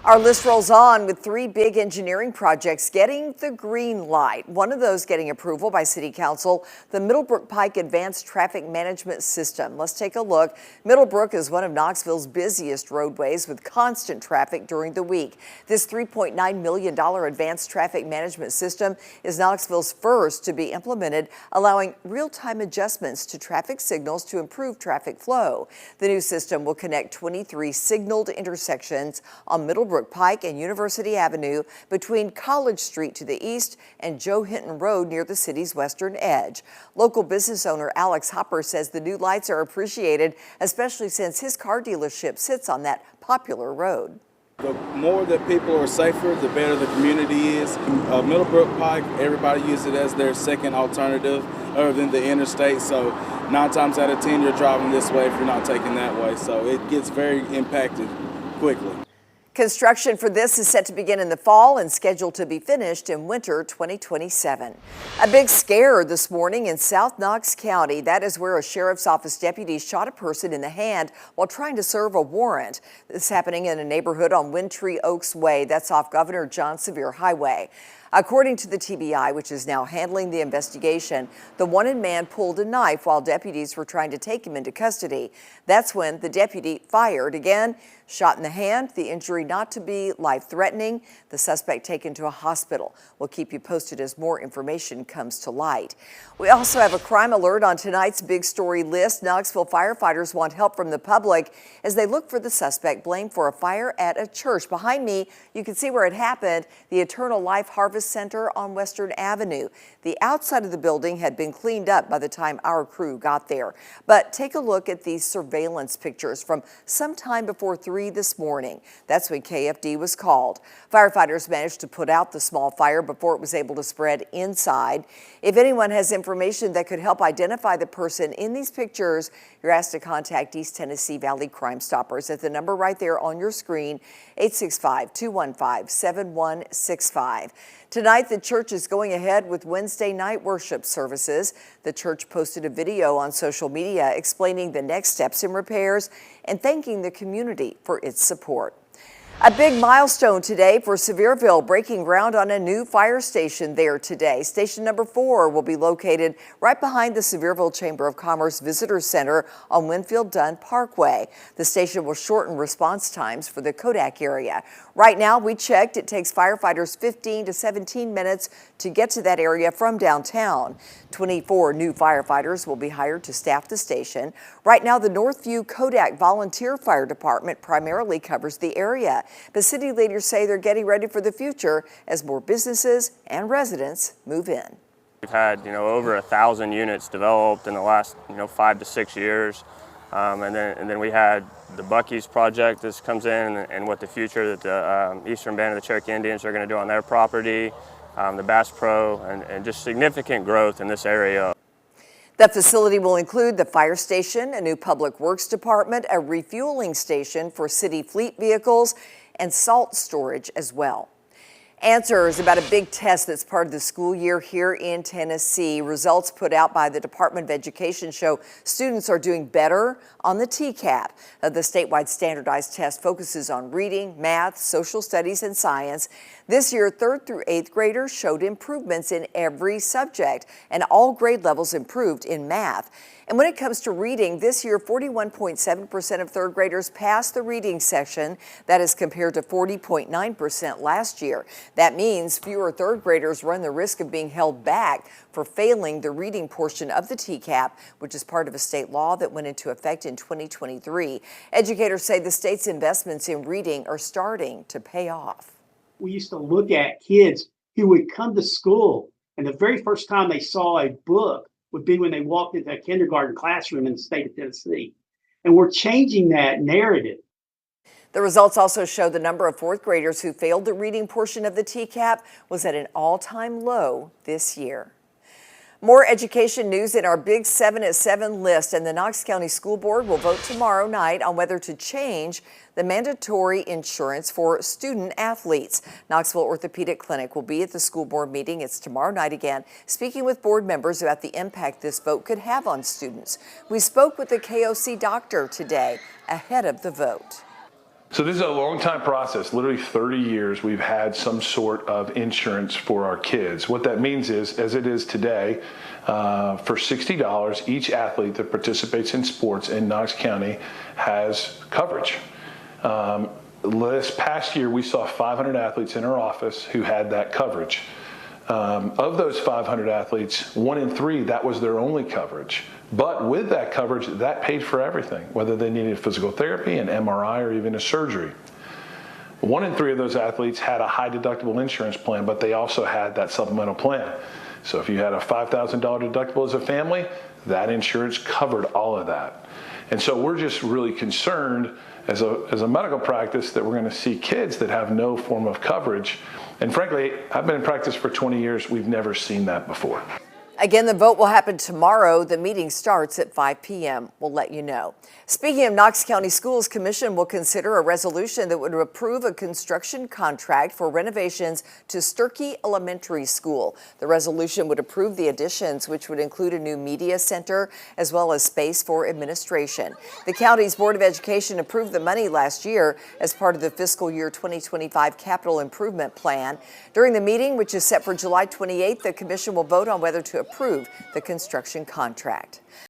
Our list rolls on with three big engineering projects getting the green light. One of those getting approval by City Council, the Middlebrook Pike Advanced Traffic Management System. Let's take a look. Middlebrook is one of Knoxville's busiest roadways with constant traffic during the week. This $3.9 million advanced traffic management system is Knoxville's first to be implemented, allowing real-time adjustments to traffic signals to improve traffic flow. The new system will connect 23 signaled intersections on Middlebrook Pike and University Avenue between College Street to the east and Joe Hinton Road near the city's western edge. Local business owner Alex Hopper says the new lights are appreciated, especially since his car dealership sits on that popular road. The more that people are safer, the better the community is. Middlebrook Pike, everybody uses it as their second alternative other than the interstate. So 9 times out of 10, you're driving this way if you're not taking that way. So it gets very impacted quickly. Construction for this is set to begin in the fall and scheduled to be finished in winter 2027. A big scare this morning in South Knox County. That is where a sheriff's office deputy shot a person in the hand while trying to serve a warrant. This happening in a neighborhood on Wintry Oaks Way. That's off Governor John Sevier Highway. According to the TBI, which is now handling the investigation, the wanted man pulled a knife while deputies were trying to take him into custody. That's when the deputy fired again, shot in the hand, the injury not to be life-threatening, the suspect taken to a hospital. We'll keep you posted as more information comes to light. We also have a crime alert on tonight's big story list. Knoxville firefighters want help from the public as they look for the suspect blamed for a fire at a church. Behind me, you can see where it happened, the Eternal Life Harvest Center on Western Avenue. The outside of the building had been cleaned up by the time our crew got there. But take a look at these surveillance pictures from sometime before 3 this morning. That's when KFD was called. Firefighters managed to put out the small fire before it was able to spread inside. If anyone has information that could help identify the person in these pictures, you're asked to contact East Tennessee Valley Crime Stoppers at the number right there on your screen, 865-215-7165. Tonight, the church is going ahead with Wednesday night worship services. The church posted a video on social media explaining the next steps in repairs and thanking the community for its support. A big milestone today for Sevierville, breaking ground on a new fire station there today. Station number 4 will be located right behind the Sevierville Chamber of Commerce Visitor Center on Winfield Dunn Parkway. The station will shorten response times for the Kodak area. Right now, we checked, it takes firefighters 15 to 17 minutes to get to that area from downtown. 24 new firefighters will be hired to staff the station. Right now, the Northview Kodak Volunteer Fire Department primarily covers the area. But city leaders say they're getting ready for the future as more businesses and residents move in. We've had, over 1,000 units developed in the last, 5 to 6 years. And then we had the Buc-ee's project. This comes in and what the future that the Eastern Band of the Cherokee Indians are going to do on their property, the Bass Pro, and just significant growth in this area. The facility will include the fire station, a new public works department, a refueling station for city fleet vehicles, and salt storage as well. Answers about a big test that's part of the school year here in Tennessee. Results put out by the Department of Education show students are doing better on the TECAP. The statewide standardized test focuses on reading, math, social studies, and science. This year, 3rd through 8th graders showed improvements in every subject, and all grade levels improved in math. And when it comes to reading, this year 41.7% of 3rd graders passed the reading section. That is compared to 40.9% last year. That means fewer 3rd graders run the risk of being held back for failing the reading portion of the TECAP, which is part of a state law that went into effect in 2023. Educators say the state's investments in reading are starting to pay off. We used to look at kids who would come to school, and the very first time they saw a book would be when they walked into a kindergarten classroom in the state of Tennessee. And we're changing that narrative. The results also show the number of 4th graders who failed the reading portion of the TECAP was at an all-time low this year. More education news in our Big 7 at 7 list, and the Knox County School Board will vote tomorrow night on whether to change the mandatory insurance for student athletes. Knoxville Orthopedic Clinic will be at the school board meeting. It's tomorrow night again, speaking with board members about the impact this vote could have on students. We spoke with the KOC doctor today ahead of the vote. So this is a long time process, literally 30 years we've had some sort of insurance for our kids. What that means is, as it is today, for $60, each athlete that participates in sports in Knox County has coverage. This past year, we saw 500 athletes in our office who had that coverage. Of those 500 athletes, 1 in 3, that was their only coverage. But with that coverage, that paid for everything, whether they needed physical therapy, an MRI, or even a surgery. 1 in 3 of those athletes had a high deductible insurance plan, but they also had that supplemental plan. So if you had a $5,000 deductible as a family, that insurance covered all of that. And so we're just really concerned as a medical practice that we're going to see kids that have no form of coverage. And frankly, I've been in practice for 20 years. We've never seen that before. Again, the vote will happen tomorrow. The meeting starts at 5 p.m. We'll let you know. Speaking of Knox County Schools, Commission will consider a resolution that would approve a construction contract for renovations to Sturkey Elementary School. The resolution would approve the additions, which would include a new media center as well as space for administration. The county's Board of Education approved the money last year as part of the fiscal year 2025 capital improvement plan. During the meeting, which is set for July 28th, the commission will vote on whether to approve the construction contract.